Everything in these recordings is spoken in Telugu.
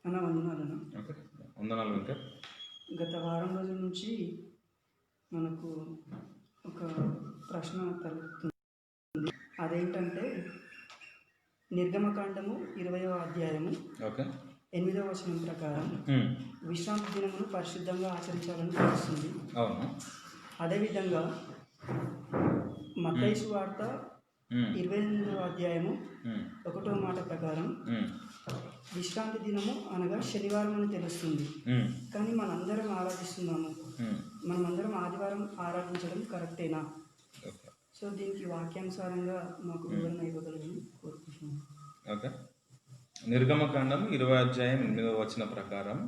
అన్న వందనాలన్న. ఓకే, వందనాలు వెంకట్. గత వారం రోజుల నుంచి మనకు ఒక ప్రశ్న తలెత్తుంది. అదేంటంటే నిర్గమకాండము 20వ అధ్యాయము ఓకే 8వ వచనం ప్రకారం విశ్రాంతి దినమును పరిశుద్ధంగా ఆచరించాలని తెలుస్తుంది. అవును. అదేవిధంగా మత్తయి సువార్త 28వ అధ్యాయము 1వ మాట ప్రకారం విశ్రాంతి దినము అనగా శనివారం అని తెలుస్తుంది. కానీ మనందరం ఆరాధిస్తున్నాము. మనమందరం ఆదివారం ఆరాధించడం కరెక్టేనా? సో దీనికి వాక్యానుసారంగా మాకు వివరణ ఇవ్వగలని కోరుకుంటున్నాను. ఓకే, నిర్గమకాండం 20వ అధ్యాయం 8వ వచనం ప్రకారం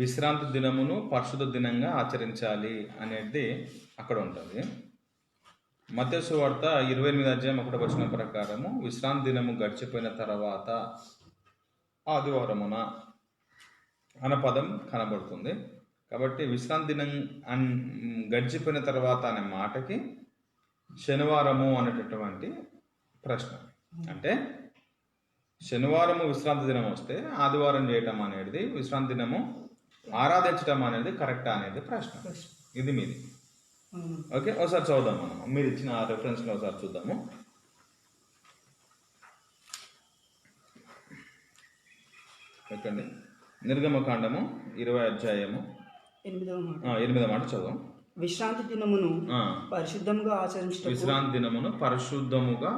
విశ్రాంతి దినమును పరిశుద్ధ దినంగా ఆచరించాలి అనేది అక్కడ ఉంటుంది. మత్తయి సువార్త 28వ అధ్యాయం 1వ వచనం ప్రకారము విశ్రాంతి దినము గడిచిపోయిన తర్వాత ఆదివారమున అన్న పదం కనబడుతుంది. కాబట్టి విశ్రాంతి దినం గడిచిపోయిన తర్వాత అనే మాటకి శనివారము అనేటటువంటి ప్రశ్న. అంటే శనివారము విశ్రాంతి దినం వస్తే ఆదివారం చేయటం అనేది, విశ్రాంతి దినము ఆరాధించడం అనేది కరెక్టా అనేది ప్రశ్న. ఇది మీది. ఓకే, ఒకసారి చూద్దాం. మనం మీరు ఇచ్చిన రెఫరెన్స్లో ఒకసారి చూద్దాము. ఓకే, నిర్గమకాండము 20వ అధ్యాయము 8వ మాట చదువు. విశ్రాంతి దినమును పరిశుద్ధముగా ఆచరించాలి. విశ్రాంతి దినమును పరిశుద్ధముగా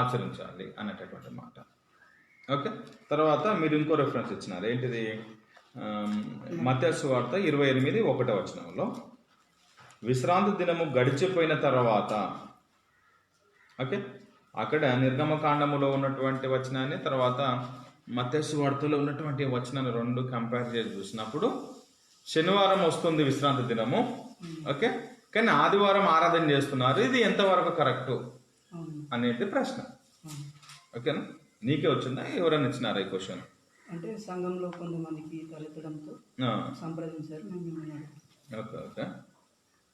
ఆచరించాలి అనేటటువంటి మాట. ఓకే, తర్వాత మీరు ఇంకో రెఫరెన్స్ ఇచ్చినారు. ఏంటిది? మత్తయి సువార్త 28:1 వచనంలో విశ్రాంతి దినము గడిచిపోయిన తర్వాత. ఓకే, అక్కడ నిర్గమకాండములో ఉన్నటువంటి వచనాన్ని తర్వాత మత్తయి సువార్తలో ఉన్నటువంటి వచనాన్ని రెండు కంపేర్ చేసి చూసినప్పుడు శనివారం వస్తుంది విశ్రాంతి దినము. ఓకే, కానీ ఆదివారం ఆరాధన చేస్తున్నారు. ఇది ఎంతవరకు కరెక్టు అనేది ప్రశ్న. ఓకేనా? నీకే వచ్చిందా, ఎవరైనా ఇచ్చినారా ఈ క్వశ్చన్? అంటే సంఘంలో కొంతమందికి తలెత్తడంతో సంప్రదించారు. ఓకే ఓకే,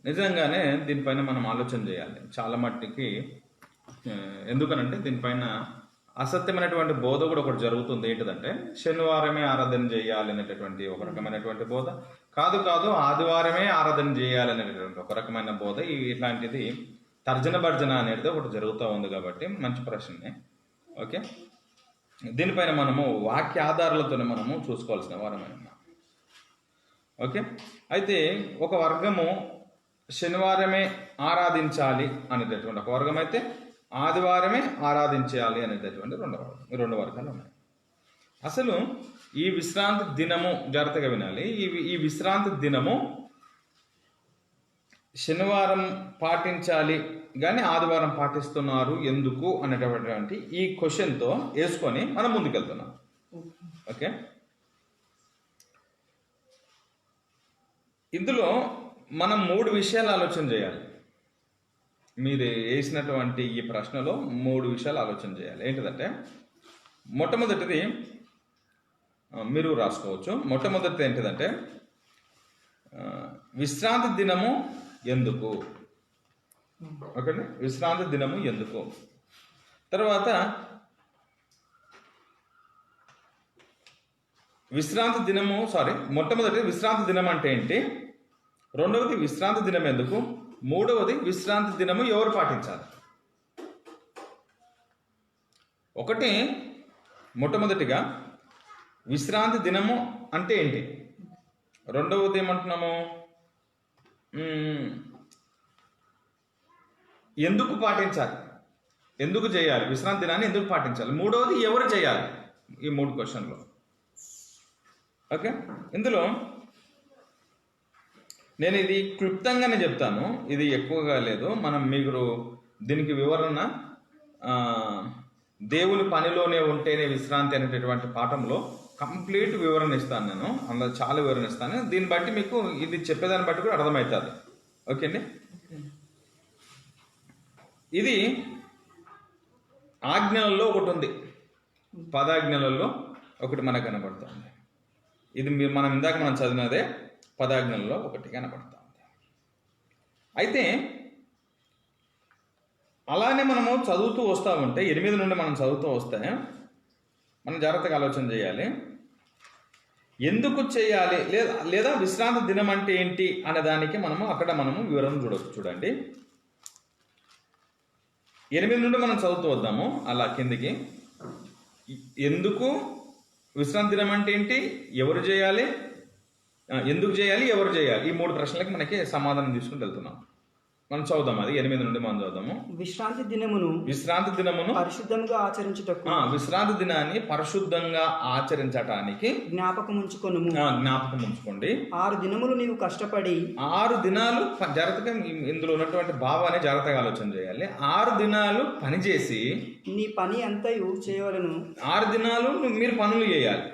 నిజంగానే దీనిపైన మనం ఆలోచన చేయాలి చాలా మట్టికి. ఎందుకనంటే దీనిపైన అసత్యమైనటువంటి బోధ కూడా ఒకటి జరుగుతుంది. ఏంటిదంటే శనివారమే ఆరాధన చేయాలి అనేటటువంటి ఒక రకమైనటువంటి బోధ. కాదు ఆదివారమే ఆరాధన చేయాలి అనేటటువంటి ఒక రకమైన బోధ. ఇట్లాంటిది తర్జన భర్జన అనేది ఒకటి జరుగుతూ ఉంది. కాబట్టి మంచి ప్రశ్నే. ఓకే, దీనిపైన మనము వాక్య ఆధారాలతోనే మనము చూసుకోవాల్సిన వారమైన. ఓకే, అయితే ఒక వర్గము శనివారమే ఆరాధించాలి అనేటటువంటి ఒక వర్గం అయితే ఆదివారమే ఆరాధించాలి అనేటటువంటి రెండు వర్గాలు ఉన్నాయి. అసలు ఈ విశ్రాంతి దినము జాగ్రత్తగా వినాలి. ఈ విశ్రాంతి దినము శనివారం పాటించాలి కానీ ఆదివారం పాటిస్తున్నారు ఎందుకు అనేటటువంటి ఈ క్వశ్చన్తో వేసుకొని మనం ముందుకెళ్తున్నాం. ఓకే, ఇందులో మనం 3 విషయాలు ఆలోచన చేయాలి. మీరు వేసినటువంటి ఈ ప్రశ్నలో 3 విషయాలు ఆలోచన చేయాలి. ఏంటిదంటే మొట్టమొదటిది మీరు రాసుకోవచ్చు. మొట్టమొదటిది ఏంటిదంటే విశ్రాంతి దినము ఎందుకు? ఓకే, విశ్రాంతి దినము ఎందుకు? తర్వాత మొట్టమొదటి విశ్రాంతి దినం అంటే ఏంటి, రెండవది విశ్రాంతి దినం ఎందుకు, మూడవది విశ్రాంతి దినము ఎవరు పాటించాలి. ఒకటి, మొట్టమొదటిగా విశ్రాంతి దినము అంటే ఏంటి, రెండవది ఏమంటున్నాము, ఎందుకు పాటించాలి, ఎందుకు చేయాలి, విశ్రాంతి దినాన్ని ఎందుకు పాటించాలి, మూడవది ఎవరు చేయాలి. ఈ 3 క్వశ్చన్లు. ఓకే, ఇందులో నేను ఇది క్లుప్తంగానే చెప్తాను, ఇది ఎక్కువగా లేదు. మీరు దీనికి వివరణ దేవుని పనిలోనే ఉంటేనే విశ్రాంతి అనేటటువంటి పాఠంలో కంప్లీట్ వివరణ ఇస్తాను. నేను అందులో చాలా వివరణ ఇస్తాను. దీన్ని బట్టి మీకు ఇది చెప్పేదాన్ని బట్టి కూడా అర్థమవుతుంది. ఓకే అండి, ఇది ఆజ్ఞలలో ఒకటి ఉంది, పదాజ్ఞలలో ఒకటి మనకు కనబడుతుంది. ఇది మనం ఇందాక చదివినదే పదాజ్ఞలలో ఒకటి కనబడుతుంది. అయితే అలానే మనము చదువుతూ వస్తూ ఉంటే 8 నుండి మనం చదువుతూ వస్తే మనం జాగ్రత్తగా ఆలోచన చేయాలి. ఎందుకు చేయాలి లేదా విశ్రాంతి దినం అంటే ఏంటి అనే దానికి మనము వివరణ చూడవచ్చు. చూడండి, 8 నుండి మనం చదువుతూ వద్దాము అలా కిందికి. ఎందుకు విశ్రాంతి దినం అంటే ఏంటి, ఎవరు చేయాలి, ఎందుకు చేయాలి, ఎవరు చేయాలి, ఈ 3 ప్రశ్నలకి మనకి సమాధానం తీసుకుని వెళ్తున్నాం. మనం చదువుదాం, అది 8 నుండి మనం చదువుదాము. విశ్రాంతి దినమును పరిశుద్ధంగా ఆచరించుటకు, విశ్రాంతి దినాన్ని పరిశుద్ధంగా ఆచరించటానికి జ్ఞాపకం ఉంచుకోండి. 6 దినములు నీవు కష్టపడి, 6 దినాలు జాగ్రత్తగా ఇందులో ఉన్నటువంటి భావాన్ని జాగ్రత్తగా ఆలోచన చేయాలి. 6 దినాలు పనిచేసి నీ పని అంతయు చేయవలను. 6 దినాలు మీరు పనులు చేయాలి.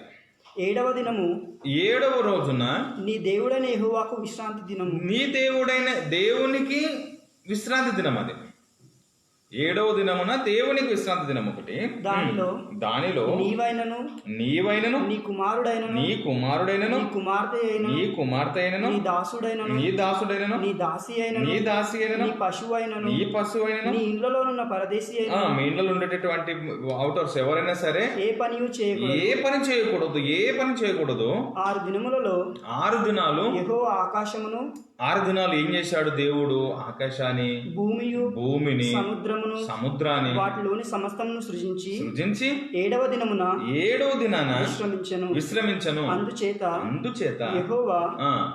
7వ దినము, 7వ రోజున నీ దేవుడైన యెహోవాకు విశ్రాంతి దినము. నీ దేవుడైన దేవునికి విశ్రాంతి దినం. అది 7వ దినమున దేవునికి విశ్రాంతి దినం ఒకటి. దానిలో నీవైనను నీ కుమారుడైనను నీ కుమార్తె అయినను నీ దాసుడైనను నీ దాసి అయినను నీ పశువైనను నీ ఇండ్లలోనున్న పరదేశి అయినను, మీ ఇండ్లలో ఉండేటటువంటి అవుటర్స్ ఎవరైనా సరే ఏ పని చేయకూడదు. 6 దినములలో 6 దినాలు యెహోవా ఆకాశమును, 6 దినాలు ఏం చేశాడు దేవుడు? ఆకాశాన్ని, భూమిని, సముద్రాన్ని, వాటిలోని సమస్తమును సృజించి 7వ దినాన విశ్రమించను. అందుచేత యెహోవా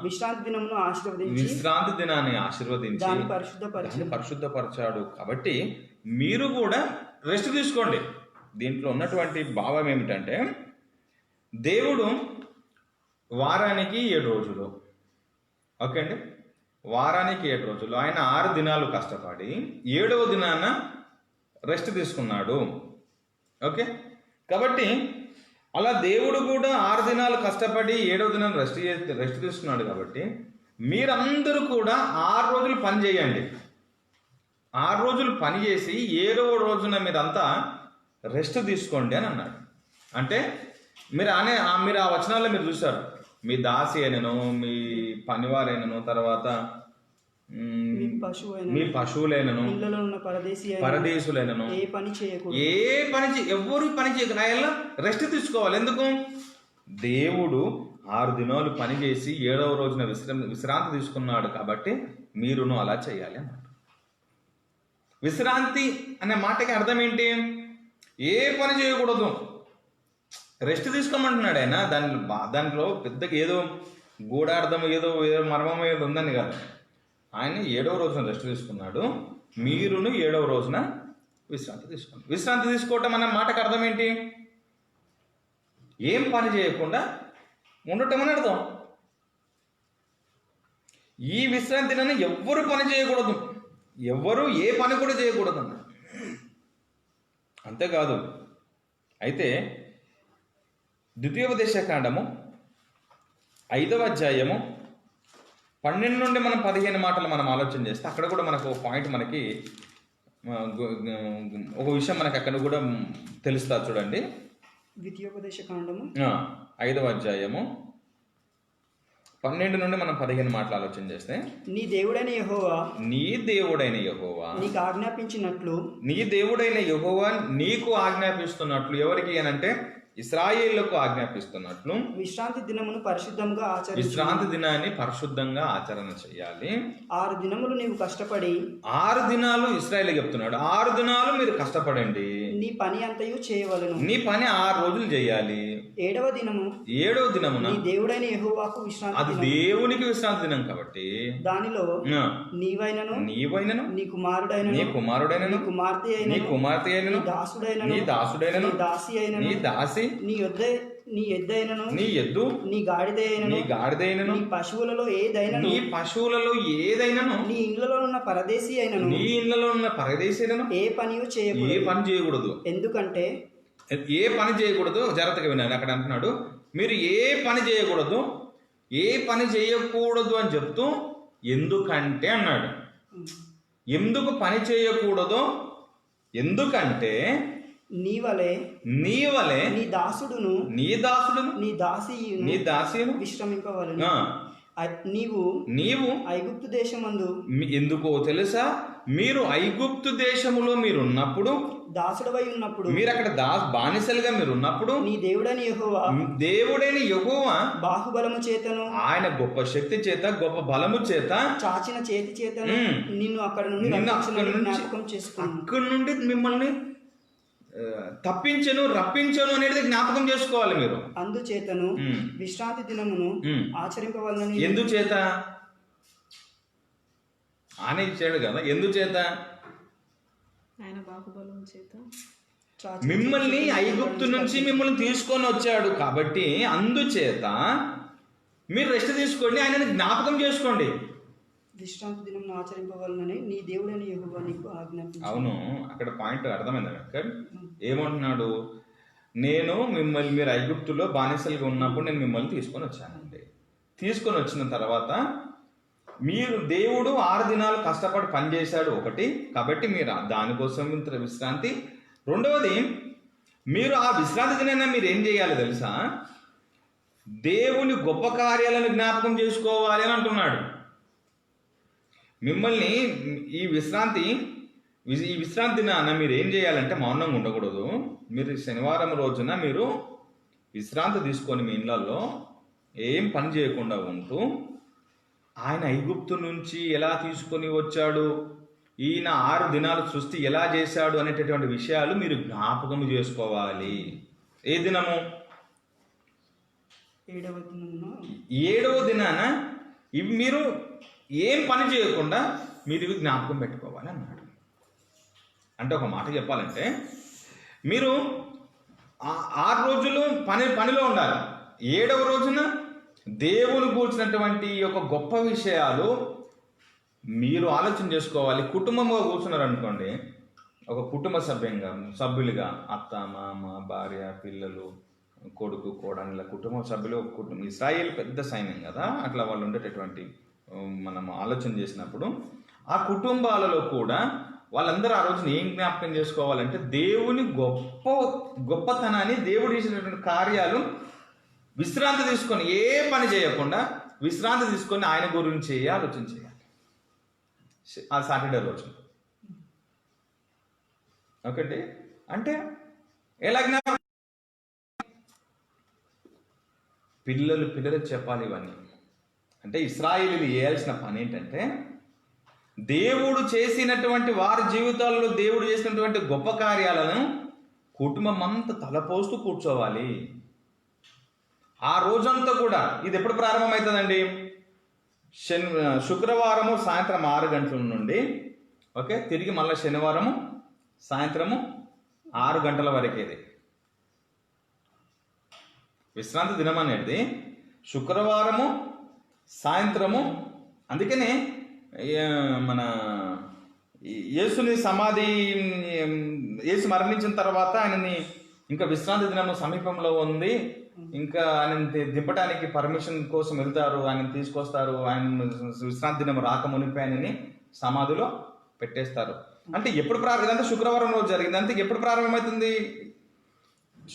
విశ్రాంతి దినాన్ని ఆశీర్వదించి దాన్ని పరిశుద్ధపరచాడు. కాబట్టి మీరు కూడా రెస్ట్ తీసుకోండి. దీంట్లో ఉన్నటువంటి భావం ఏమిటంటే, దేవుడు వారానికి 7 రోజులు, ఓకే అండి, వారానికి 7 రోజులు ఆయన 6 దినాలు కష్టపడి 7వ దినాన రెస్ట్ తీసుకున్నాడు. ఓకే, కాబట్టి అలా దేవుడు కూడా 6 దినాలు కష్టపడి 7వ దినాన్ని రెస్ట్ తీసుకున్నాడు. కాబట్టి మీరందరూ కూడా 6 రోజులు పని చేయండి. 6 రోజులు పని చేసి 7వ రోజున మీరంతా రెస్ట్ తీసుకోండి అని అన్నాడు. అంటే మీరు ఆ వచనాల్లో మీరు చూశారు, మీ దాసి అయినను, మీ పనివారైనను, తర్వాత మీ పశువులైనను, పరదేశులైనను ఎవరు పని చేయకుండా రెస్ట్ తీసుకోవాలి. ఎందుకు? దేవుడు 6 దినాలు పని చేసి 7వ రోజున విశ్రాంతి తీసుకున్నాడు. కాబట్టి మీరును అలా చేయాలి అన్నాడు. విశ్రాంతి అనే మాటకి అర్థం ఏంటి? ఏ పని చేయకూడదు, రెస్ట్ తీసుకోమంటున్నాడు ఆయన. దాంట్లో పెద్దగా ఏదో గూఢార్థం, ఏదో మర్మం ఏదో ఉందని కాదు. ఆయన 7వ రోజున రెస్ట్ తీసుకున్నాడు, మీరును 7వ రోజున విశ్రాంతి తీసుకోండి. విశ్రాంతి తీసుకోవటం అనే మాటకు అర్థం ఏంటి? ఏం పని చేయకుండా ఉండటం అని అర్థం. ఈ విశ్రాంతిని ఎవ్వరు పని చేయకూడదు, ఎవ్వరు ఏ పని కూడా చేయకూడదు అన్నాడు. అంతేకాదు, అయితే ద్వితీయోపదేశకాండము 5వ అధ్యాయము 12 నుండి మనం 15 మాటలు మనం ఆలోచన చేస్తే అక్కడ కూడా మనకు ఒక పాయింట్, మనకి ఒక విషయం మనకి అక్కడ కూడా తెలుస్తుంది. చూడండి, ద్వితీయోపదేశకాండము 5వ అధ్యాయము 12 నుండి మనం 15 మాటలు ఆలోచన చేస్తే, నీ దేవుడైన యెహోవా నీకు ఆజ్ఞాపించినట్లు, నీ దేవుడైన యెహోవా నీకు ఆజ్ఞాపిస్తున్నట్లు, ఎవరికి అనంటే ఇశ్రాయేలుకు ఆజ్ఞాపిస్తున్నట్లు విశ్రాంతి దినాన్ని పరిశుద్ధంగా ఆచరణ చేయాలి. 6 దినములు నీవు కష్టపడి, 6 దినాలు ఇశ్రాయేలు చెప్తున్నాడు, 6 దినాలు మీరు కష్టపడండి, నీ పని అంతయు చేయవలెను. నీ పని 6 రోజులు చేయాలి. 7వ దినమున నీ దేవుడైన యెహోవాకు విశ్రాంతి, అది దేవునికి విశ్రాంతి దినం. కాబట్టి దానిలో నీవైనను నీ కుమారుడైనను నీ కుమార్తె అయినను నీ దాసుడైనను నీ దాసి నీ ఎద్దైనను నీ గాడిదైనను నీ పశువులలో ఏదైనను నీ ఇండ్లలో ఉన్న పరదేశి అయినను ఏ పని చేయకూడదు. ఎందుకంటే ఏ పని చేయకూడదు, జాగ్రత్తగా వినాలి. అక్కడ అంటున్నాడు, మీరు ఏ పని చేయకూడదు అని చెప్తూ ఎందుకంటే అన్నాడు. ఎందుకు పని చేయకూడదు? ఎందుకంటే నీ వలె నీ దాసుడును నీ దాసియును విశ్రమింపవలెను. నీవు ఐగుప్తు దేశమందు, ఎందుకో తెలుసా, మీరు ఐగుప్తు దేశములో మీరు ఉన్నప్పుడు, దాసుడవై ఉన్నప్పుడు, మీరు అక్కడ బానిసలుగా మీరు ఉన్నప్పుడు, నీ దేవుడైన యెహోవా బాహుబలము చేతను, ఆయన గొప్ప శక్తి చేత, గొప్ప బలము చేత, చాచిన చేతి చేతను నిన్ను అక్కడ నుండి జ్ఞాపకం చేసుకుని, అక్కడి నుండి మిమ్మల్ని తప్పించను, రప్పించను అనేది జ్ఞాపకం చేసుకోవాలి మీరు. అందుచేతను విశ్రాంతి దినమును ఆచరింపవలనని. ఎందుచేత? ఆయన ఇచ్చాడు కదా. ఎందుచేత? ఆయన బాహుబలం చేత మిమ్మల్ని ఐగుప్తు నుంచి మిమ్మల్ని తీసుకొని వచ్చాడు కాబట్టి అందుచేత మీరు రెస్ట్ తీసుకోండి, ఆయనని జ్ఞాపకం చేసుకోండి. విశ్రాంతి దినం ఆచరింపవలనని నీ దేవుడైన యెహోవా నీకు ఆజ్ఞాపించాడు. అవును, అక్కడ పాయింట్ అర్థమైందా అక్కడ? ఏమంటున్నాడు? నేను మిమ్మల్ని, మీరు ఐగుప్తులో బానిసలుగా ఉన్నప్పుడు నేను మిమ్మల్ని తీసుకొని వచ్చానండి. తీసుకొని వచ్చిన తర్వాత మీరు, దేవుడు 6 దినాలు కష్టపడి పనిచేశాడు ఒకటి, కాబట్టి మీరు దానికోసం విశ్రాంతి. రెండవది, మీరు ఆ విశ్రాంతి దినాన మీరు ఏం చేయాలి తెలుసా? దేవుని గొప్ప కార్యాలను జ్ఞాపకం చేసుకోవాలి అని అంటున్నాడు. మిమ్మల్ని ఈ విశ్రాంతి దినాన మీరు ఏం చేయాలంటే మౌనంగా ఉండకూడదు. మీరు శనివారం రోజున మీరు విశ్రాంతి తీసుకొని మీ ఇళ్ళల్లో ఏం పని చేయకుండా ఉంటూ, ఆయన ఐగుప్తు నుంచి ఎలా తీసుకొని వచ్చాడు, ఈయన 6 దినాలు సృష్టి ఎలా చేశాడు అనేటటువంటి విషయాలు మీరు జ్ఞాపకం చేసుకోవాలి. ఏ దినము? 7వ దినాన ఇవి మీరు ఏం పని చేయకుండా మీరు ఇవి జ్ఞాపకం పెట్టుకోవాలి అన్నాడు. అంటే ఒక మాట చెప్పాలంటే, మీరు 6 రోజులు పనిలో ఉండాలి. 7వ రోజున దేవుని కూర్చున్నటువంటి ఒక గొప్ప విషయాలు మీరు ఆలోచన చేసుకోవాలి. కుటుంబంగా కూర్చున్నారు అనుకోండి, ఒక కుటుంబ సభ్యులుగా అత్త, మామ, భార్య, పిల్లలు, కొడుకు, కోడళ్ళ కుటుంబ సభ్యులు ఒక కుటుంబం. ఇశ్రాయేల్ పెద్ద సైన్యం కదా, అట్లా వాళ్ళు ఉండేటటువంటి మనం ఆలోచన చేసినప్పుడు ఆ కుటుంబాలలో కూడా వాళ్ళందరూ ఆ రోజున ఏం జ్ఞాపకం చేసుకోవాలంటే, దేవుని గొప్పతనాన్ని, దేవుడు చేసినటువంటి కార్యాలు విశ్రాంతి తీసుకొని, ఏ పని చేయకుండా విశ్రాంతి తీసుకొని ఆయన గురించి ఆలోచన చేయాలి ఆ సాటర్డే రోజు. ఒకటి అంటే ఎలా జ్ఞాపకం? పిల్లలకు చెప్పాలి ఇవన్నీ. అంటే ఇశ్రాయేలీయులు చేయాల్సిన పని ఏంటంటే, దేవుడు చేసినటువంటి వారి జీవితాల్లో దేవుడు చేసినటువంటి గొప్ప కార్యాలను కుటుంబం అంతా తలపోస్తూ కూర్చోవాలి ఆ రోజంతా కూడా. ఇది ఎప్పుడు ప్రారంభమవుతుందండి? శుక్రవారము సాయంత్రం 6 గంటల నుండి ఓకే, తిరిగి మళ్ళీ శనివారము సాయంత్రము 6 గంటల వరకేది విశ్రాంతి దినం అనేది. శుక్రవారము సాయంత్రము, అందుకనే మన యేసు మరణించిన తర్వాత ఆయనని ఇంకా విశ్రాంతి దినము సమీపంలో ఉంది, ఇంకా ఆయన దింపడానికి పర్మిషన్ కోసం వెళ్తారు, ఆయన తీసుకొస్తారు. ఆయన విశ్రాంతి దినం రాకమునిపై ఆయనని సమాధిలో పెట్టేస్తారు. అంటే ఎప్పుడు ఇదంతా శుక్రవారం రోజు జరిగింది. అంతే ఎప్పుడు ప్రారంభమవుతుంది?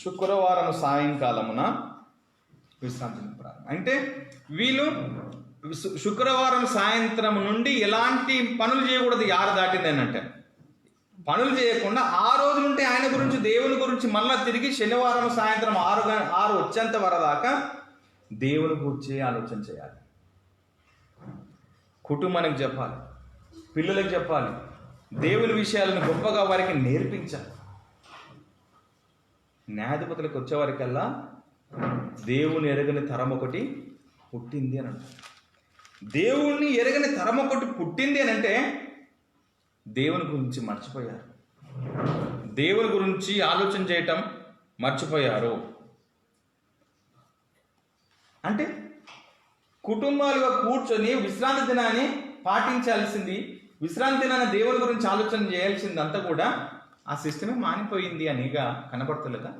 శుక్రవారం సాయంకాలమున విశ్రాంతి దినం ప్రారంభం. అంటే వీళ్ళు శుక్రవారం సాయంత్రం నుండి ఎలాంటి పనులు చేయకూడదు. 6 దాటింది అని అంటే పనులు చేయకుండా ఆ రోజు నుండి ఆయన గురించి, దేవుని గురించి మళ్ళీ తిరిగి శనివారం సాయంత్రం 6 వచ్చేంత వరదాకా దేవుని గురించి ఆలోచన చేయాలి. కుటుంబానికి చెప్పాలి, పిల్లలకు చెప్పాలి, దేవుని విషయాలను గొప్పగా వారికి నేర్పించాలి. న్యాయాధిపతులకు వచ్చేవారికల్లా దేవుని ఎరగని తరం ఒకటి పుట్టింది అని అంటారు. దేవుణ్ణి ఎరగని తరం ఒకటి పుట్టింది అని అంటే దేవుని గురించి మర్చిపోయారు, దేవుని గురించి ఆలోచన చేయటం మర్చిపోయారు. అంటే కుటుంబాలుగా కూర్చొని విశ్రాంతి దినాన్ని పాటించాల్సింది, విశ్రాంతి దినాన్ని దేవుని గురించి ఆలోచన చేయాల్సిందంతా కూడా ఆ సిస్టమే మానిపోయింది అనిగా కనబడతలేదా?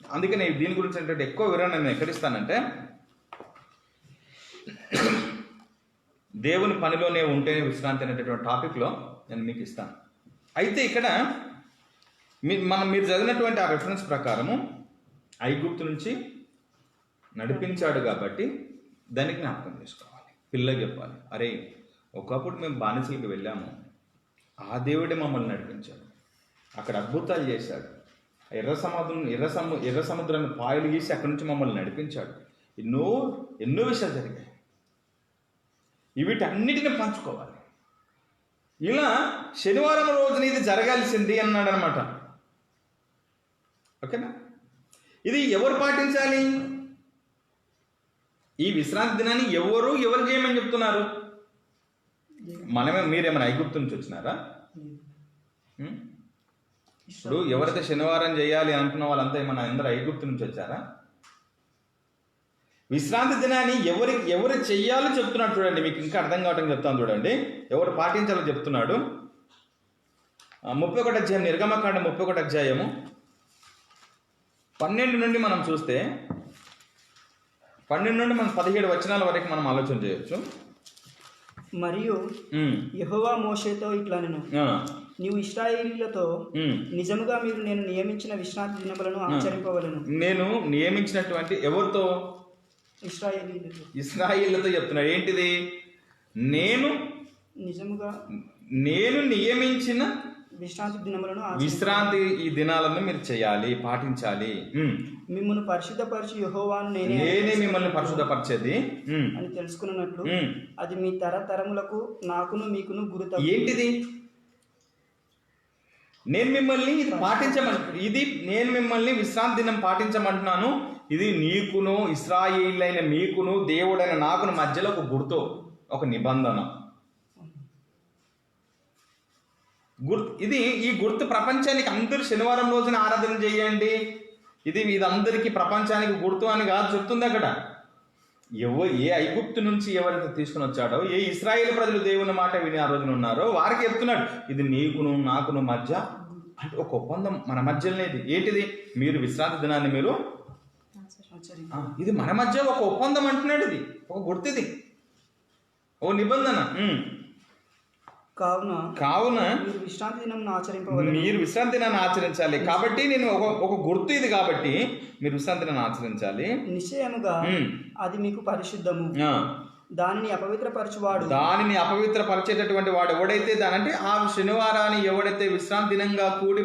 అందుకని దీని గురించి అంటే ఎక్కువ వివరణ నేను ఎక్కడిస్తానంటే, దేవుని పనిలోనే ఉంటేనే విశ్రాంతి అనేటటువంటి టాపిక్లో నేను మీకు ఇస్తాను. అయితే ఇక్కడ మీరు చదివినటువంటి ఆ రెఫరెన్స్ ప్రకారము ఐగుప్తు నుంచి నడిపించాడు కాబట్టి దానికి జ్ఞాపకం చేసుకోవాలి. పిల్లకి చెప్పాలి, అరే ఒకప్పుడు మేము బానిసలకు వెళ్ళాము, ఆ దేవుడే మమ్మల్ని నడిపించాడు. అక్కడ అద్భుతాలు చేశాడు. ఎర్ర సముద్రాన్ని పాయలు గీసి అక్కడి నుంచి మమ్మల్ని నడిపించాడు. ఎన్నో విషయాలు జరిగాయి. వీటన్నిటిని పంచుకోవాలి. ఇలా శనివారం రోజున ఇది జరగాల్సింది అన్నాడు అనమాట. ఓకేనా? ఇది ఎవరు పాటించాలి? ఈ విశ్రాంతి దినాన్ని ఎవరు చేయమని చెప్తున్నారు? మీరేమైనా ఐగుప్తు నుంచి వచ్చినారా? ఇప్పుడు ఎవరైతే శనివారం చేయాలి అంటున్న వాళ్ళంతా ఏమన్నా అందరూ ఐగుప్తు నుంచి వచ్చారా? విశ్రాంతి దినాన్ని ఎవరు చెయ్యాలో చెప్తున్నాడు. చూడండి, మీకు ఇంకా అర్థం కావటం చెప్తాను. చూడండి, ఎవరు పాటించాలో చెప్తున్నాడు. 31 అధ్యాయం, నిర్గమకాండ 31 అధ్యాయము 12 నుండి మనం చూస్తే 12 నుండి మనం 17 వచనాల వరకు మనం ఆలోచన చేయొచ్చు. మరియు యెహోవా మోషేతో ఇట్లనెను, నీవు ఇశ్రాయేలీయులతో నిజముగా మీరు నేను నియమించిన విశ్రాంతి దినములను ఆచరింపవలెను. నేను నియమించినటువంటి ఎవరితో? ఇశ్రాయేలీయులతో చెప్తున్నాడు. ఏంటిది? నేను నియమించిన విశ్రాంతి ఈ దినాలను మీరు చేయాలి, పాటించాలి. మిమ్మల్ని పరిశుద్ధపరిచి యెహోవాను నేనే మిమ్మల్ని పరిశుద్ధపరిచేది అని తెలుసుకున్నట్లు అది మీ తరతరములకు నాకును మీకును గుర్తు. ఏంటిది? నేను మిమ్మల్ని విశ్రాంతి దినం పాటించమంటున్నాను. ఇది నీకును ఇశ్రాయేలీయులైన మీకును దేవుడైన నాకును మధ్యలో ఒక గుర్తు, ఒక నిబంధన. ఈ గుర్తు ప్రపంచానికి అందరూ శనివారం రోజున ఆరాధన చేయండి, ఇది అందరికీ ప్రపంచానికి గుర్తు అని కాదు చెప్తుంది అక్కడ. ఏ ఐగుప్తు నుంచి ఎవరైతే తీసుకుని వచ్చాడో, ఏ ఇశ్రాయేలు ప్రజలు దేవుని మాట విని ఆ రోజున ఉన్నారో వారికి చెప్తున్నాడు, ఇది నీకును నాకును మధ్య అంటే ఒక ఒప్పందం మన మధ్యలోనేది. ఏంటిది? మీరు విశ్రాంతి దినాన్ని మీరు ఇది మన మధ్య ఒక ఒప్పందం అంటున్నాడు. ఇది ఒక గుర్తు, ఇది ఓ నిబంధన. కావున మీరు విశ్రాంతి దినాన్ని ఆచరించాలి. కాబట్టి నేను ఒక గుర్తు ఇది. కాబట్టి మీరు విశ్రాంతి దినాన్ని ఆచరించాలి. నిశ్చయముగా అది మీకు పరిశుద్ధము. దానిని అపవిత్రపరిచేటటువంటి వాడు ఎవడైతే దానంటే ఆ శనివారాన్ని ఎవడైతే విశ్రాంతి దినంగా కూడి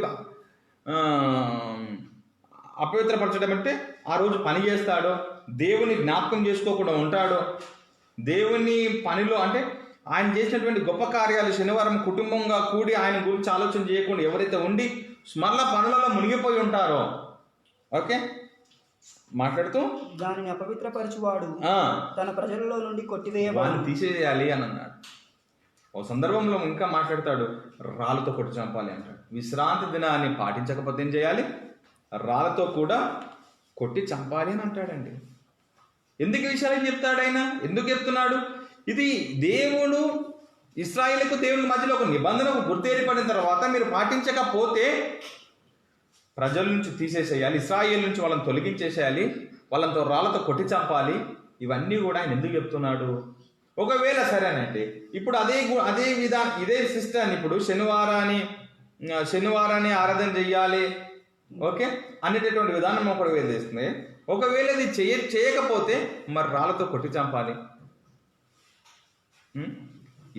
అపవిత్రపరచడం అంటే ఆ రోజు పని చేస్తాడో, దేవుని జ్ఞాపకం చేసుకోకుండా ఉంటాడో, దేవుని పనిలో అంటే ఆయన చేసినటువంటి గొప్ప కార్యాలు శనివారం కుటుంబంగా కూడి ఆయన గురించి ఆలోచన చేయకుండా ఎవరైతే ఉండి స్మరణ పనులలో మునిగిపోయి ఉంటారో, ఓకే మాట్లాడుతూ దానిని అపవిత్రపరచువాడు తన ప్రజలలో నుండి కొట్టివేయవాడిని తీసేయాలి అని అన్నాడు. ఓ సందర్భంలో ఇంకా మాట్లాడతాడు, రాళ్ళతో కొట్టి చంపాలి అంటాడు. విశ్రాంతి దినాన్ని పాటించకపోతే ఏం చేయాలి? రాళ్ళతో కూడా కొట్టి చంపాలి అని అంటాడండి. ఎందుకు ఈ విషయాలు చెప్తాడు ఆయన? ఎందుకు చెప్తున్నాడు? ఇది దేవుడు ఇశ్రాయేలుకు దేవుని మధ్యలో ఒక నిబంధన, ఒక గుర్తు ఏర్పడిన తర్వాత మీరు పాటించకపోతే ప్రజల నుంచి తీసేసేయాలి, ఇశ్రాయేలు నుంచి వాళ్ళని తొలగించేసేయాలి, వాళ్ళతో రాళ్ళతో కొట్టి చంపాలి. ఇవన్నీ కూడా ఆయన ఎందుకు చెప్తున్నాడు? ఒకవేళ సరేనండి, ఇప్పుడు ఇదే సిస్టమ్ ఇప్పుడు శనివారాన్ని ఆరాధన చెయ్యాలి, ఓకే అనేటటువంటి విధానం ఒకటి వేసేస్తుంది. ఒకవేళ ఇది చేయకపోతే మరి రాళ్ళతో కొట్టి చంపాలి.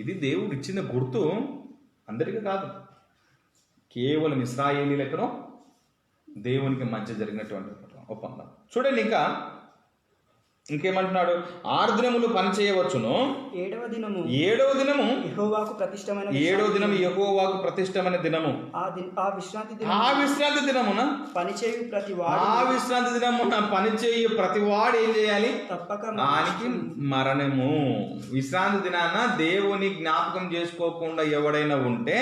ఇది దేవుడు ఇచ్చిన గుర్తు, అందరికీ కాదు, కేవలం ఇశ్రాయేలీయులకు దేవునికి మధ్య జరిగినటువంటి ఒప్పందం. చూడండి, ఇంకేమంటున్నాడు? 6 దినములు పని చేయవచ్చును, 7వ దినము యెహోవాకు ప్రతిష్టమైన దినము. ఆ విశ్రాంతి దినమున పని చేయు ప్రతివాడు ఏం చేయాలి? తప్పక దానికి మరణము. విశ్రాంతి దినాన దేవుని జ్ఞాపకం చేసుకోకుండా ఎవడైనా ఉంటే,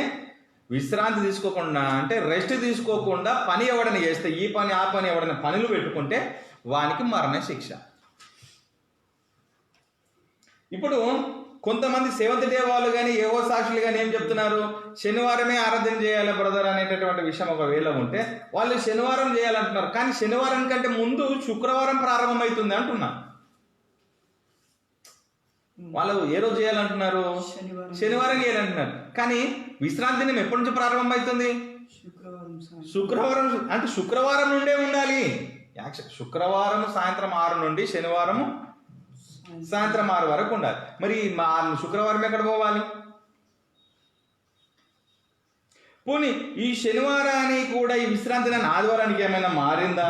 విశ్రాంతి తీసుకోకుండా అంటే రెస్ట్ తీసుకోకుండా పని ఎవడైనా చేస్తే, ఈ పని ఆ పని ఎవడైనా పనులు పెట్టుకుంటే వానికి మరణ శిక్ష. ఇప్పుడు కొంతమంది సెవెంత్ డే వాళ్ళు కానీ ఏవో సాక్షులు కానీ ఏం చెప్తున్నారు? శనివారమే ఆరాధన చేయాలి బ్రదర్ అనేటటువంటి విషయం ఒకవేళ ఉంటే వాళ్ళు శనివారం చేయాలంటున్నారు. కానీ శనివారం కంటే ముందు శుక్రవారం ప్రారంభమవుతుంది అంటున్నారు. వాళ్ళు ఏ రోజు చేయాలంటున్నారు? శనివారం చేయాలంటున్నారు. కానీ విశ్రాంతి దినం ఎప్పటి నుంచి ప్రారంభమవుతుంది? శుక్రవారం. అంటే శుక్రవారం నుండే ఉండాలి. శుక్రవారం సాయంత్రం 6 నుండి శనివారం సాయంత్రం 6 వరకు ఉండాలి. మరి శుక్రవారం ఎక్కడ పోవాలి? పోనీ ఈ శనివారాన్ని కూడా ఈ విశ్రాంతి దినాన్ని ఆదివారానికి ఏమైనా మారిందా?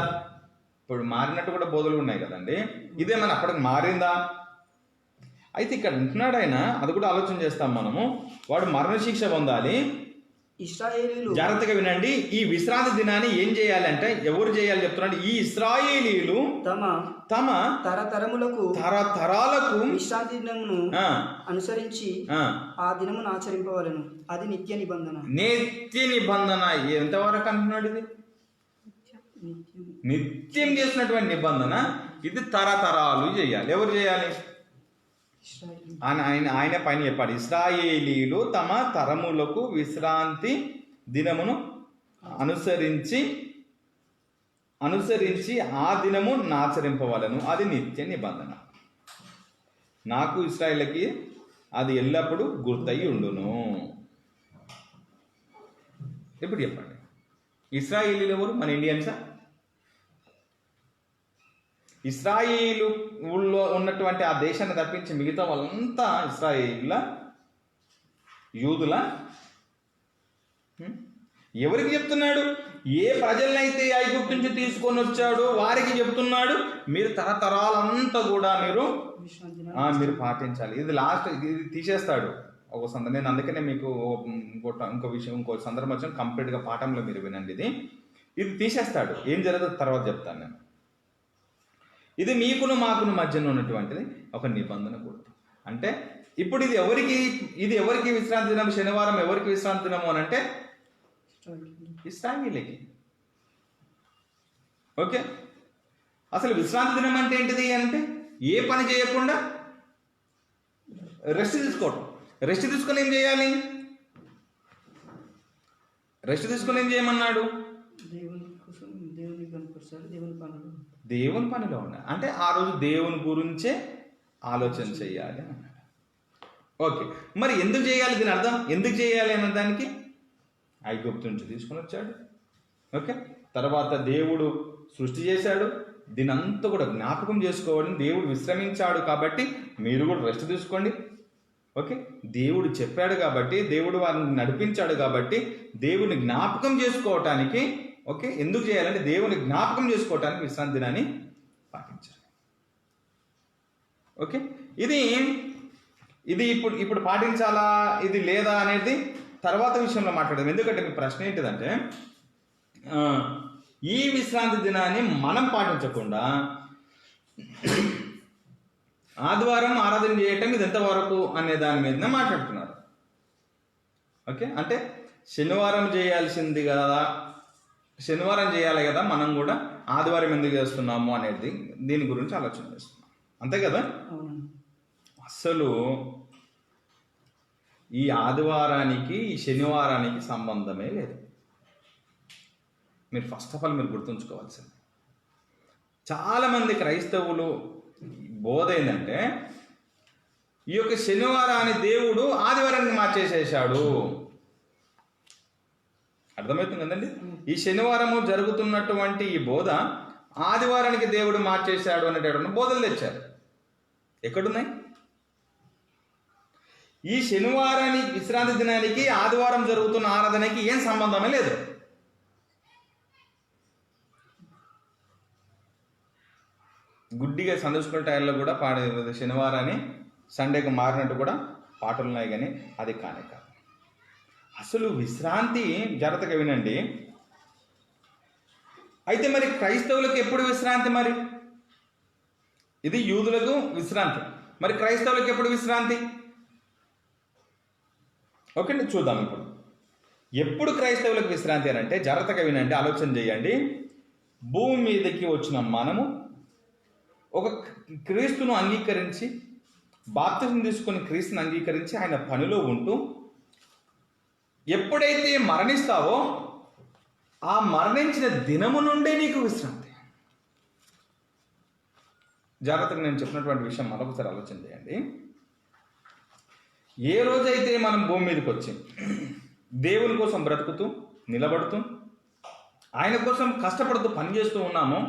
ఇప్పుడు మారినట్టు కూడా బోధలు ఉన్నాయి కదండి. ఇదేమైనా అప్పటికి మారిందా? అయితే ఇక్కడ ఉంటున్నాడు ఆయన, అది కూడా ఆలోచన చేస్తాం మనము. వాడు మరణశిక్ష పొందాలి. ఇశ్రాయేలీలు జాగ్రత్తగా వినండి. ఈ విశ్రాంతి దినాన్ని ఏం చేయాలంటే ఎవరు చేయాలి చెప్తున్నాడు? ఈ ఇశ్రాయేలీలు తమ తరతరములకు తరతరాలకు విశ్రాంతి దినమును ఆ, అనుసరించి ఆ, ఆ దినమును ఆచరింపవలెను. అది నిత్య నిబంధన. నిత్య నిబంధన ఎంతవరకు అంటున్నాడు? ఇది నిత్యం. నిత్యం చేసినటువంటి నిబంధన. ఇది తరతరాలు చేయాలి. ఎవరు చేయాలి? ఇశ్రాయేలీలు. ఆయన పైన చెప్పాడు, ఇశ్రాయేలీలు తమ తరములకు విశ్రాంతి దినమును అనుసరించి ఆ దినము ఆచరింపవలను. అది నిత్య నిబంధన. నాకు ఇశ్రాయేలుకి అది ఎల్లప్పుడూ గుర్తయి ఉండును. ఇప్పుడు చెప్పండి, ఇశ్రాయేలీలు ఎవరు? మన ఇండియన్సా? ఇశ్రాయేలు ఊళ్ళో ఉన్నటువంటి ఆ దేశాన్ని తప్పించి మిగతా వాళ్ళంతా ఇశ్రాయేలుల, యూదుల. ఎవరికి చెప్తున్నాడు? ఏ ప్రజలనైతే ఐగుప్తు నుంచి తీసుకొని వచ్చాడో వారికి చెప్తున్నాడు, మీరు తరతరాలంతా కూడా విశ్రాంతి దినాన్ని మీరు పాటించాలి. ఇది లాస్ట్, ఇది తీసేస్తాడు ఒక సందర్భం. నేను అందుకనే మీకు ఇంకో సందర్భం వచ్చాను, కంప్లీట్గా పాఠంలో మీరు వినండి. ఇది తీసేస్తాడు. ఏం జరుగుతుందో తర్వాత చెప్తాను నేను. ఇది మీకును మాకును మధ్యన ఉన్నటువంటిది ఒక నిబంధన కూడా. అంటే ఇప్పుడు ఇది ఎవరికి విశ్రాంతి దినం? శనివారం ఎవరికి విశ్రాంతి దినము అని అంటే ఇశ్రాయేలీలకి. ఓకే, అసలు విశ్రాంతి దినం అంటే ఏంటిది అంటే ఏ పని చేయకుండా రెస్ట్ తీసుకోవటం. రెస్ట్ తీసుకొని ఏం చేయాలి? రెస్ట్ తీసుకొని ఏం చేయమన్నాడు? దేవుని కోసం దేవుని కనపరుస్తారు. దేవుని పనిలో ఉండాలి. అంటే ఆ రోజు దేవుని గురించే ఆలోచన చేయాలి అన్నాడు. ఓకే, మరి ఎందుకు చేయాలి? దీని అర్థం ఎందుకు చేయాలి అన్న దానికి ఐగుప్తు నుంచి తీసుకొని వచ్చాడు. ఓకే, తర్వాత దేవుడు సృష్టి చేశాడు. దీని అంతా కూడా జ్ఞాపకం చేసుకోవాలని దేవుడు విశ్రమించాడు కాబట్టి మీరు కూడా రెస్ట్ తీసుకోండి. ఓకే, దేవుడు చెప్పాడు కాబట్టి, దేవుడు వారిని నడిపించాడు కాబట్టి దేవుని జ్ఞాపకం చేసుకోవటానికి. ఓకే, ఎందుకు చేయాలంటే దేవుని జ్ఞాపకం చేసుకోవటానికి విశ్రాంతి దినాన్ని పాటించాలి. ఓకే, ఇది ఇప్పుడు పాటించాలా ఇది లేదా అనేది తర్వాత విషయంలో మాట్లాడదాం. ఎందుకంటే మీ ప్రశ్న ఏంటిదంటే ఈ విశ్రాంతి దినాన్ని మనం పాటించకుండా ఆదివారం ఆరాధన చేయటం ఇది ఎంతవరకు అనే దాని మీద మాట్లాడుతున్నారు. ఓకే, అంటే శనివారం చేయాల్సింది కదా, శనివారం చేయాలి కదా, మనం కూడా ఆదివారం ఎందుకు చేస్తున్నాము అనేది దీని గురించి ఆలోచన చేస్తున్నాం. అంతే కదా? అసలు ఈ ఆదివారానికి ఈ శనివారానికి సంబంధమే లేదు. మీరు ఫస్ట్ ఆఫ్ ఆల్ మీరు గుర్తుంచుకోవాల్సింది, చాలామంది క్రైస్తవులు బోధ ఏంటంటే ఈ యొక్క శనివారాన్ని దేవుడు ఆదివారానికి మార్చేసేసాడు. అర్థమవుతుంది కదండి? ఈ శనివారము జరుగుతున్నటువంటి ఈ బోధ ఆదివారానికి దేవుడు మార్చేశాడు అనేటటువంటి బోధలు తెచ్చారు. ఎక్కడున్నాయి? ఈ శనివారానికి విశ్రాంతి దినానికి ఆదివారం జరుగుతున్న ఆరాధనకి ఏం సంబంధమే లేదు. గుడ్డిగా సండే స్కూల్ టైంలో కూడా పాడే శనివారాన్ని సండేకి మారినట్టు కూడా పాటలు ఉన్నాయి, కానీ అది కానే కాదు. అసలు విశ్రాంతి జాగ్రత్తగా వినండి. అయితే మరి క్రైస్తవులకు ఎప్పుడు విశ్రాంతి? మరి ఇది యూదులకు విశ్రాంతి, మరి క్రైస్తవులకు ఎప్పుడు విశ్రాంతి? ఓకే, చూద్దాం. ఇప్పుడు ఎప్పుడు క్రైస్తవులకు విశ్రాంతి అని అంటే జాగ్రత్తగా వినండి, ఆలోచన చేయండి. భూమి మీదకి వచ్చిన మనము ఒక క్రీస్తును అంగీకరించి బాప్తిజం తీసుకొని క్రీస్తుని అంగీకరించి ఆయన పనిలో ఉంటూ ఎప్పుడైతే మరణిస్తావో ఆ మరణించిన దినము నుండే నీకు విశ్రాంతి. జాగ్రత్తగా నేను చెప్పినటువంటి విషయం మరొకసారి ఆలోచన చేయండి. ఏ రోజైతే మనం భూమి మీదకి వచ్చి దేవుని కోసం బ్రతుకుతూ నిలబడుతూ ఆయన కోసం కష్టపడుతూ పనిచేస్తూ ఉన్నామో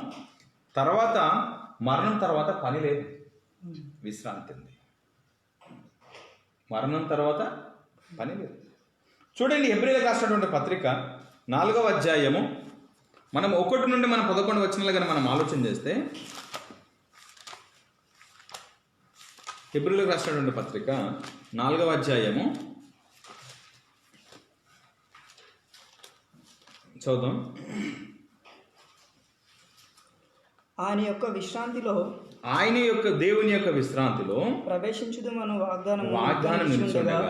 తర్వాత మరణం తర్వాత పని లేదు, విశ్రాంతి ఉంది. మరణం తర్వాత పని లేదు. చూడండి, హెబ్రీయులకు రాసినటువంటి పత్రిక 4వ అధ్యాయము మనం 1 నుండి మనం 11 వచనాలుగా మనం ఆలోచన చేస్తే, హెబ్రీయులకు రాసినటువంటి పత్రిక 4వ అధ్యాయము చదువుదాం. ఆయన యొక్క విశ్రాంతిలో దేవుని యొక్క విశ్రాంతిలో ప్రవేశించుదు మనం వాగ్దానం నిలుచుండగా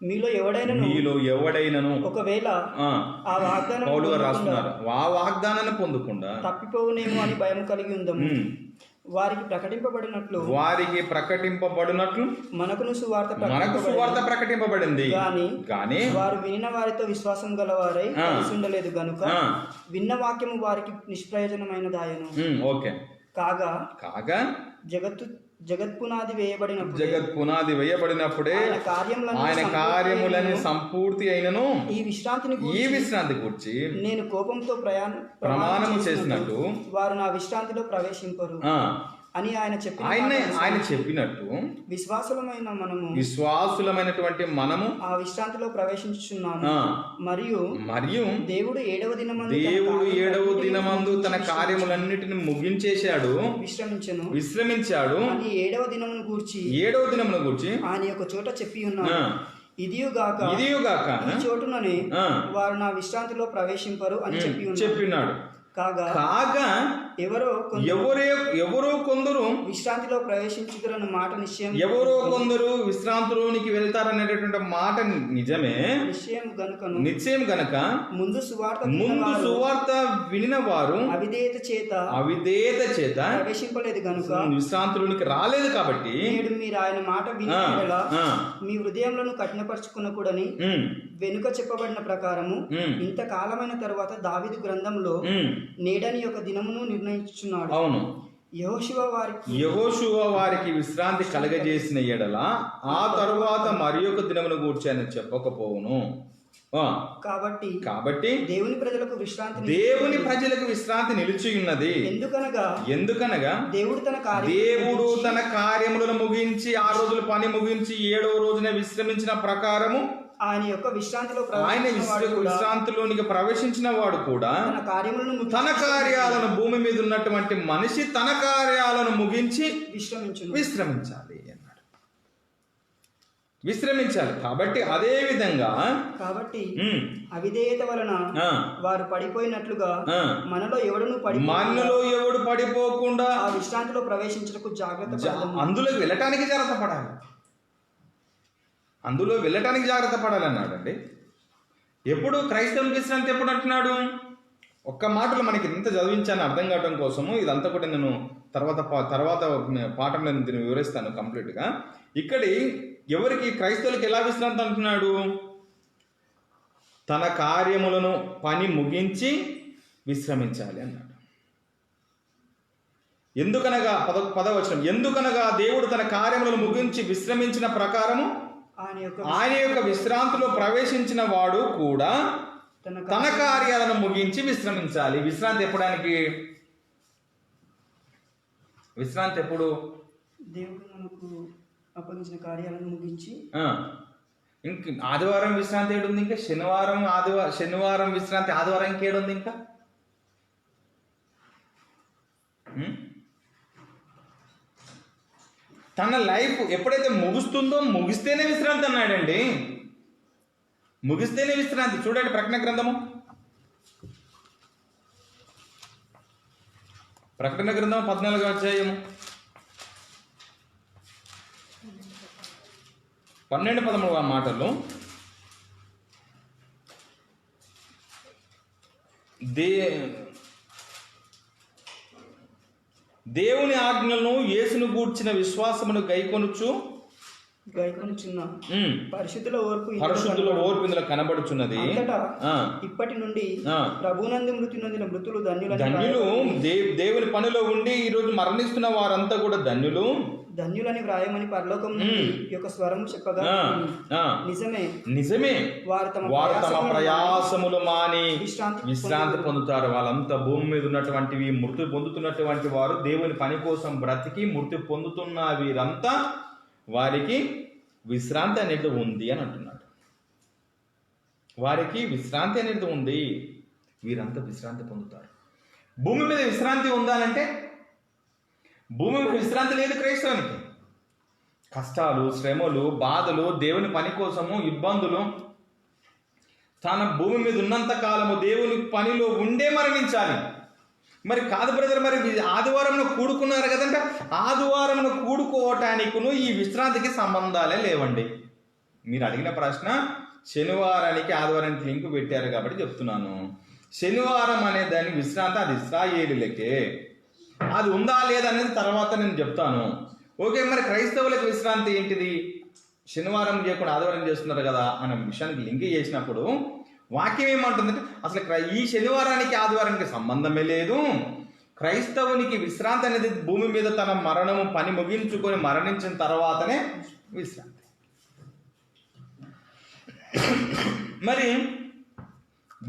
మీలో ఎవడైనను ఒకవేళ ఆ వాగ్దానం పౌలు గారు రాస్తున్నారు, ఆ వాగ్దానాన్ని పొందకుండా తప్పిపోవునేమో అని భయం కలిగి ఉందము. వారికి ప్రకటింపబడినట్లు మనకును సువార్త ప్రకటింపబడింది. కానీ వారు వినిన వారితో విశ్వాసం గలవారై కలిసి ఉండలేదు గనుక విన్న వాక్యము వారికి నిష్ప్రయోజనమైనదాయను. ఓకే. కాగా జగత్పునాది వేయబడినప్పుడే ఆయన కార్యములని సంపూర్తి అయినను ఈ విశ్రాంతి గూర్చి నేను కోపంతో ప్రమాణము చేసినట్టు వారు నా విశ్రాంతిలో ప్రవేశింపరు అని ఆయన చెప్పినట్టు విశ్వాసులమైనటువంటి మనము ఆ విశ్రాంతిలో ప్రవేశించుచున్నాము. మరియు దేవుడు ఏడవ దినమందు తన కార్యములన్నిటిని ముగించేశాడు, విశ్రమించాడు. ఏడవ దినమును గూర్చి ఆయన యొక్క చోట చెప్పి ఉన్నాడు, ఇదియుగాక ఈ చోటుననే వారు నా విశ్రాంతిలో ప్రవేశింపరు అని చెప్పినాడు. కాగా ఎవరో కొందరు విశ్రాంతిలో ప్రవేశించుదురన్న మాట నిశ్చయం. ఎవరో కొందరు విశ్రాంతిలోనికి వెళ్తారనేటటువంటి మాట నిజమే, నిశ్చయం గనక ముందు సువార్త వినిన వారు అవిధేయత చేత ప్రవేశింపలేదు గనుక విశ్రాంతిలోనికి రాలేదు. కాబట్టి మీరు ఆయన మాట విని మీ హృదయంలో కఠినపరచుకున్నకూడని వెనుక చెప్పబడిన ప్రకారము ఇంతకాలమైన తరువాత దావీదు గ్రంథంలో నేడని యొక్క దినమును నిర్ణయించుచున్నాడు. అవును. యెహోషువ వారికి విశ్రాంతి కలగజేసిన ఎడల ఆ తరువాత మరి ఒక దినమును గూర్చి ఆయన చెప్పకపోవును. కాబట్టి దేవుని ప్రజలకు విశ్రాంతి నిలిచి ఉన్నది. ఎందుకనగా దేవుడు తన కార్యములను ముగించి 6 రోజుల పని ముగించి 7వ రోజున విశ్రమించిన ప్రకారము ఆయన యొక్క విశ్రాంతిలోనికి ప్రవేశించిన వాడు కూడా తన కార్యాలను భూమి మీద ఉన్నటువంటి మనిషి తన కార్యాలను ముగించి విశ్రమించాలి అన్నాడు. కాబట్టి అదే విధంగా అవిధేయత వలన వారు పడిపోయినట్లుగా మనలో ఎవడు పడిపోకుండా ఆ విశ్రాంతిలో ప్రవేశించడానికి జాగ్రత్త అందులోకి వెళ్ళటానికి జాగ్రత్త పడాలన్నాడండి. ఎప్పుడు క్రైస్తవునికి విశ్రాంతి ఎప్పుడు అంటున్నాడు? ఒక్క మాటలో మనకి ఇంత చదివించాను అర్థం కావడం కోసము ఇదంతా కూడా నేను తర్వాత పాఠంలో దీన్ని వివరిస్తాను కంప్లీట్గా. ఇక్కడి ఎవరికి క్రైస్తవులకి ఎలా విశ్రాంతి అంటున్నాడు? తన కార్యములను పని ముగించి విశ్రమించాలి అన్నాడు. ఎందుకనగా 10వ వచనం, ఎందుకనగా దేవుడు తన కార్యములను ముగించి విశ్రమించిన ప్రకారము ఆయన యొక్క విశ్రాంతిలో ప్రవేశించిన వాడు కూడా తన కార్యాలను ముగించి విశ్రమించాలి. విశ్రాంతి ఎప్పుడు? దేవుడు మనకు అప్పగించిన కార్యాలను ముగించి. ఇంక ఆదివారం విశ్రాంతి ఏడుంది? ఇంకా శనివారం విశ్రాంతి, ఆదివారం ఇంకేడుంది? ఇంకా తన లైఫ్ ఎప్పుడైతే ముగుస్తుందో ముగిస్తేనే విశ్రాంతి అన్నాడండి. ముగిస్తేనే విశ్రాంతి. చూడండి ప్రకటన గ్రంథం 14వ అధ్యాయము 12-13 మాటలు. దేవుని ఆజ్ఞలను యేసును గూర్చిన విశ్వాసమును గైకొనుచున్న పరిశుద్ధుల ఓర్పు ఇందులో కనబడుచున్నది. ఇప్పటి నుండి ప్రభునందు మృతి నొందిన మృతులు ధన్యులు. దేవుని పనిలో ఉండి ఈ రోజు మరణిస్తున్న వారంతా కూడా ధన్యులని వ్రాయమని పరలోకం యొక్క స్వరం చెప్పగా నిజమే వారు తమ ప్రయాసములు మాని విశ్రాంతి పొందుతారు. వాళ్ళంతా భూమి మీద ఉన్నటువంటి మృతి పొందుతున్నటువంటి వారు దేవుని పని కోసం బ్రతికి మృతి పొందుతున్న వీరంతా వారికి విశ్రాంతి అనేది ఉంది అని అంటున్నాడు. వారికి విశ్రాంతి అనేది ఉంది. వీరంతా విశ్రాంతి పొందుతారు. భూమి మీద విశ్రాంతి ఉందానంటే భూమి మీద విశ్రాంతి లేదు క్రైస్తవానికి. కష్టాలు, శ్రమలు, బాధలు, దేవుని పని కోసము ఇబ్బందులు, తన భూమి మీద ఉన్నంత కాలము దేవుని పనిలో ఉండే మరణించాలి. మరి కాదు బ్రదర్, మరి ఆదివారంలో కూడుకున్నారు కదంటే ఆదివారంలో కూడుకోవటానికిను ఈ విశ్రాంతికి సంబంధాలే లేవండి. మీరు అడిగిన ప్రశ్న శనివారానికి ఆదివారానికి లింక్ పెట్టారు కాబట్టి చెప్తున్నాను. శనివారం అనే దాని విశ్రాంతి అది ఇశ్రాయేలీలకే. అది ఉందా లేదా అనేది తర్వాత నేను చెప్తాను. ఓకే, మరి క్రైస్తవులకు విశ్రాంతి ఏంటిది? శనివారం చేయకుండా ఆదివారం చేస్తున్నారు కదా అనే విషయానికి లింక్ చేసినప్పుడు వాక్యం ఏమంటుందంటే అసలు ఈ శనివారానికి ఆదివారానికి సంబంధమే లేదు. క్రైస్తవునికి విశ్రాంతి అనేది భూమి మీద తన మరణము పని ముగించుకొని మరణించిన తర్వాతనే విశ్రాంతి. మరి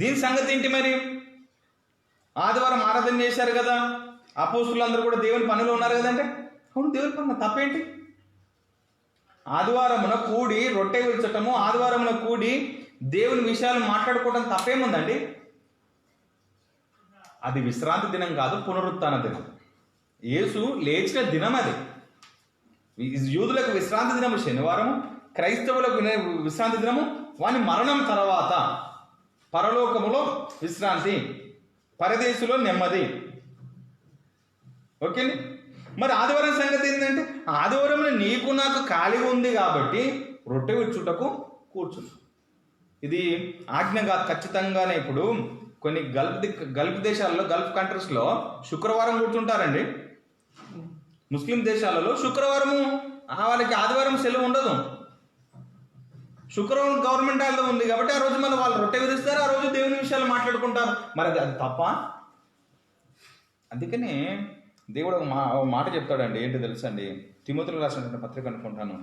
దీని సంగతి ఏంటి? మరి ఆదివారం ఆరాధన చేశారు కదా, అపోస్తులందరూ కూడా దేవుని పనిలో ఉన్నారు కదంటే అవును, దేవుని పని తప్పేంటి? ఆదివారమున కూడి రొట్టె విరచటము, ఆదివారమున కూడి దేవుని విషయాలు మాట్లాడుకోవడం తప్పేముందండి? అది విశ్రాంతి దినం కాదు, పునరుత్థాన దినం. యేసు లేచిన దినం అది. యూదులకు విశ్రాంతి దినము శనివారము, క్రైస్తవులకు విశ్రాంతి దినము వాని మరణం తర్వాత పరలోకములో విశ్రాంతి, పరదేశులో నెమ్మది. ఓకే, మరి ఆదివారం సంగతి ఏంటంటే ఆదివారంలో నీకు నాకు ఖాళీ ఉంది కాబట్టి రొట్టె విచ్చుటకు కూర్చున్నా. ఇది ఆజ్ఞ కాదు, ఖచ్చితంగానే. ఇప్పుడు కొన్ని గల్ఫ్ దేశాల్లో, గల్ఫ్ కంట్రీస్లో శుక్రవారం కూర్చుంటారండి. ముస్లిం దేశాలలో శుక్రవారము వాళ్ళకి ఆదివారం సెలవు ఉండదు. శుక్రవారం గవర్నమెంట్ హాలిడే ఉంది కాబట్టి ఆ రోజు మళ్ళీ వాళ్ళు రొట్టె విరుస్తారు, ఆ రోజు దేవుని విషయాలు మాట్లాడుకుంటారు. మరి అది తప్ప? అందుకనే దేవుడు ఒక మాట చెప్తాడండి. ఏంటి తెలుసండి? తిమోతిలో రాసినటువంటి పత్రిక అనుకుంటాను,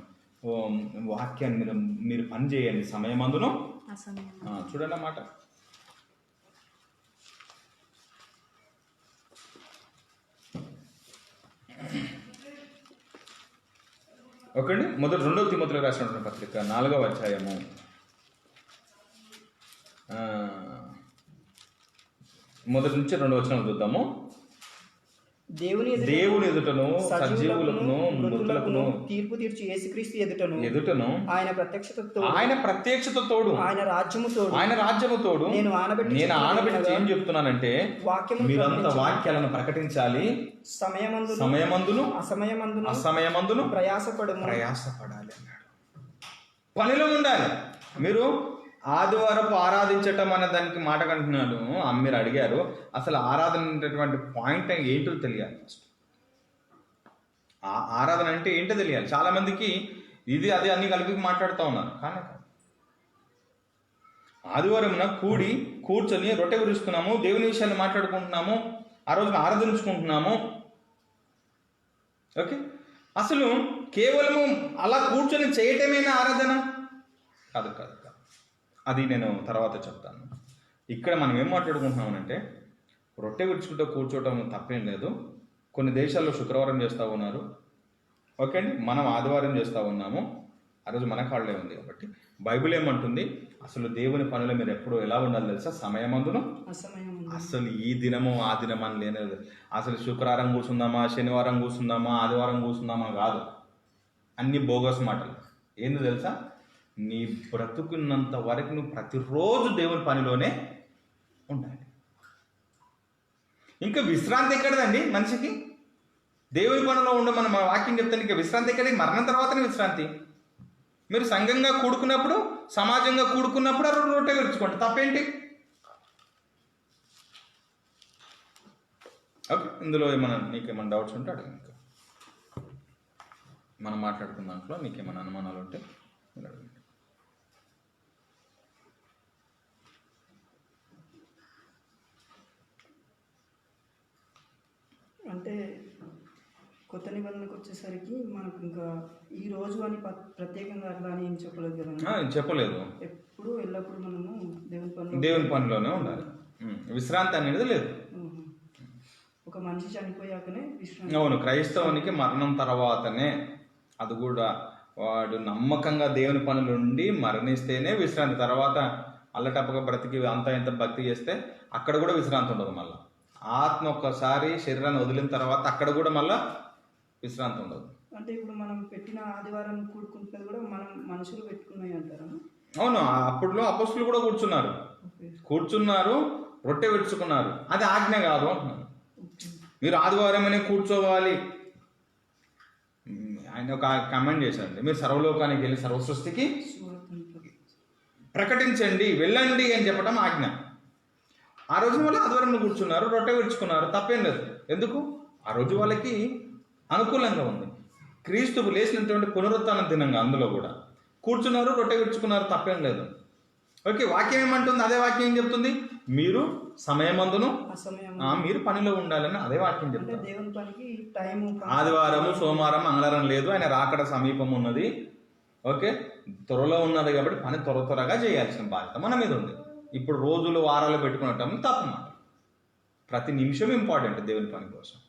వాక్యాన్ని మీరు పని చేయండి సమయమందును. చూడండి అన్నమాట. ఓకే, మొదటి 2వ తిమోతిలో రాసినటువంటి పత్రిక 4వ అధ్యాయము 1 నుంచి 2 వచనం చూద్దాము. దేవుని ఎదుటను సజీవులకును మృతులకును తీర్పు తీర్చి యేసుక్రీస్తు ఎదుటను ఆయన ప్రత్యక్షత తోడు ఆయన రాజ్యము తోడు నేను ఆనబెట్టి ఏం చెప్తున్నానంటే మీరంతా వాక్యాలను ప్రకటించాలి, సమయమందును అసమయమందును ప్రయాసపడాలి అన్నాడు. పనిలో ఉండాలి. మీరు ఆదివారపు ఆరాధించటం అనే దానికి మాట కంటున్నాడు. మీరు అడిగారు అసలు ఆరాధన అనేటటువంటి పాయింట్ ఏంటో తెలియాలి. ఫస్ట్ ఆరాధన అంటే ఏంటో తెలియాలి. చాలా మందికి ఇది అది అన్ని కలిపి మాట్లాడుతూ ఉన్నారు. కానీ ఆదివారంన కూర్చొని రొట్టె విరుస్తున్నాము, దేవుని విషయాలు మాట్లాడుకుంటున్నాము, ఆ రోజున ఆరాధించుకుంటున్నాము. ఓకే, అసలు కేవలము అలా కూర్చొని చేయటమేనా ఆరాధన? కాదు కాదు కాదు, అది నేను తర్వాత చెప్తాను. ఇక్కడ మనం ఏం మాట్లాడుకుంటున్నామనంటే రొట్టె విరుచుకుంటూ కూర్చోవటం తప్పేం లేదు. కొన్ని దేశాల్లో శుక్రవారం చేస్తూ ఉన్నారు. ఓకే అండి, మనం ఆదివారం చేస్తూ ఉన్నాము. ఆ రోజు మన కాళ్ళే ఉంది కాబట్టి బైబిల్ ఏమంటుంది? అసలు దేవుని పనులు మీరు ఎప్పుడు ఎలా ఉండాలి తెలుసా? సమయమందును అసలు ఈ దినము ఆ దినం అని లేనేది. అసలు శుక్రవారం కూర్చుందామా, శనివారం కూర్చుందామా, ఆదివారం కూర్చుందామా కాదు. అన్ని బోగస్ మాటలు. ఏంది తెలుసా? నీ బ్రతుకున్నంత వరకు నువ్వు ప్రతిరోజు దేవుని పనిలోనే ఉండాలి. ఇంకా విశ్రాంతి ఎక్కడదండి మనిషికి? దేవుని పనిలో ఉండమని మన వాక్యం చెప్తాను. ఇంకా విశ్రాంతి ఎక్కడి? మరణం తర్వాతనే విశ్రాంతి. మీరు సంఘంగా కూడుకున్నప్పుడు, సమాజంగా కూడుకున్నప్పుడు ఆ రొట్టె విరుచుకోండి, తప్పేంటి? ఓకే, ఇందులో నీకేమైనా డౌట్స్ ఉంటే అడగండి. ఇంకా మనం మాట్లాడుకున్న దాంట్లో నీకేమైనా అనుమానాలు ఉంటే అడగండి. అంటే కొత్త నిబంధనకు వచ్చేసరికి మనకు ఇంకా ఈ రోజు అని ప్రత్యేకంగా అట్లా అని ఏం చెప్పలేదు కదా? చెప్పలేదు. ఎప్పుడు ఎల్లప్పుడు మనము దేవుని పనిలోనే ఉండాలి. విశ్రాంతి అనేది లేదు. ఒక మనిషి చనిపోయాకనే విశ్రాంతి. అవును, క్రైస్తవునికి మరణం తర్వాతనే, అది కూడా వాడు నమ్మకంగా దేవుని పనులుండి మరణిస్తేనే విశ్రాంతి. తర్వాత అల్లటప్పగా బ్రతికి అంత ఇంత భక్తి చేస్తే అక్కడ కూడా విశ్రాంతి ఉండదు. మళ్ళీ ఆత్మ ఒక్కసారి శరీరాన్ని వదిలిన తర్వాత అక్కడ కూడా మళ్ళీ విశ్రాంతి ఉండదు. అంటే ఇప్పుడు మనం పెట్టిన ఆదివారం కూడుకుంటున్నది కూడా మనం మనుషులు పెట్టుకున్నాయి అంటారా? అవును, అప్పట్లో అపొస్తలులు కూడా కూర్చున్నారు, రొట్టె విడుచుకున్నారు. అది ఆజ్ఞ కాదు అంటున్నారు. మీరు ఆదివారమనే కూర్చోవాలి. ఆయన ఒక కమెంట్ చేశారండి, మీరు సర్వలోకానికి వెళ్ళి సర్వసృష్టికి ప్రకటించండి, వెళ్ళండి అని చెప్పడం ఆజ్ఞ. ఆ రోజు వాళ్ళు ఆదివారంలో కూర్చున్నారు, రొట్టె విడుచుకున్నారు, తప్పేం లేదు. ఎందుకు? ఆ రోజు వాళ్ళకి అనుకూలంగా ఉంది. క్రీస్తుకు లేచినటువంటి పునరుత్థానం దినంగా అందులో కూడా కూర్చున్నారు, రొట్టె విడుచుకున్నారు, తప్పేం లేదు. ఓకే, వాక్యం ఏమంటుంది? అదే వాక్యం ఏం చెప్తుంది? మీరు సమయమందును మీరు పనిలో ఉండాలని అదే వాక్యం చెప్తారు. దేవుని పనికి టైం ఆదివారము, సోమవారం, మంగళవారం లేదు, ఆయన రాకడ సమీపం ఉన్నది. ఓకే, త్వరలో ఉన్నది కాబట్టి పని త్వరగా చేయాల్సిన బాధ్యత మన మీద ఉంది. ఇప్పుడు రోజులు వారాలు పెట్టుకున్నట్టు తప్పు మాట. ప్రతి నిమిషం ఇంపార్టెంట్ దేవుని పని కోసం.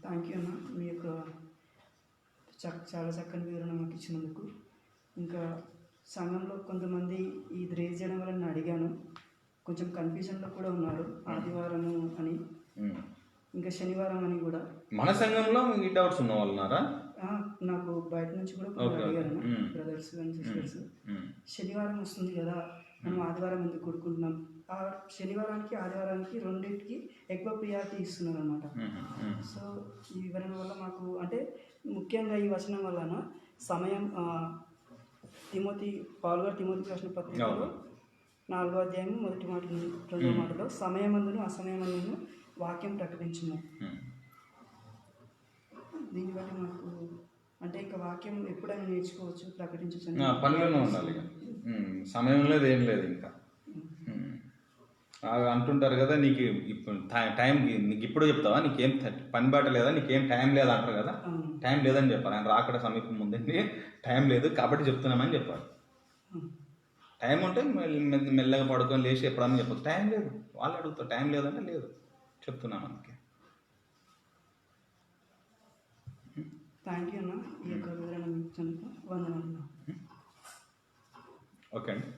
థ్యాంక్ యూ అన్న, మీ యొక్క చాలా చక్కని వివరణ మాకు ఇచ్చినందుకు. ఇంకా సంఘంలో కొంతమంది ఇది రేజ్ చేయడం వల్ల నేను అడిగాను, కొంచెం కన్ఫ్యూజన్లో కూడా ఉన్నారు. ఆదివారము అని, ఇంకా శనివారం అని కూడా. మన సంఘంలో ఈ డౌట్స్ ఉన్న వాళ్ళు ఉన్నారా? నాకు బయట నుంచి కూడా అడిగారు బ్రదర్స్ అండ్ సిస్టర్స్. శనివారం వస్తుంది కదా, మనం ఆదివారం ఎందుకు కూడుకుంటున్నాం? ఆ శనివారానికి ఆదివారానికి రెండింటికి ఎక్కువ ప్రియారిటీ ఇస్తున్నారు అనమాట. సో ఈ వివరణ వల్ల మాకు అంటే ముఖ్యంగా ఈ వచనం వలన సమయం పౌలు గారు తిమోతి రాసిన పత్రికలో 4వ అధ్యాయం 1వ మాట 2వ మాటలో సమయమందును అసమయమందును వాక్యం ప్రకటించుము. దీనివల్ల మాకు అంటే ఇంకా వాక్యం ఎప్పుడైనా నేర్చుకోవచ్చు, ప్రకటించవచ్చు. పనిలోనే ఉండాలి, సమయంలో ఏం లేదు. ఇంకా అంటుంటారు కదా, నీకు ఇప్పుడు టైం నీకు ఇప్పుడు చెప్తావా, నీకేం పని బాట లేదా, నీకేం టైం లేదా అంటారు కదా. టైం లేదని చెప్పారు. ఆయన రాకడ సమీపం ముందండి, టైం లేదు కాబట్టి చెప్తున్నామని చెప్పారు. టైం ఉంటే మెల్లగా పడుకొని లేచి ఎప్పుడన్నా చెప్పచ్చు. టైం లేదు, వాళ్ళు అడుగుతారు టైం లేదంటే లేదు, చెప్తున్నాం మనకి. థ్యాంక్ యూ అన్న, ఈ యొక్క వివరణ వందనాలు. ఓకే అండి.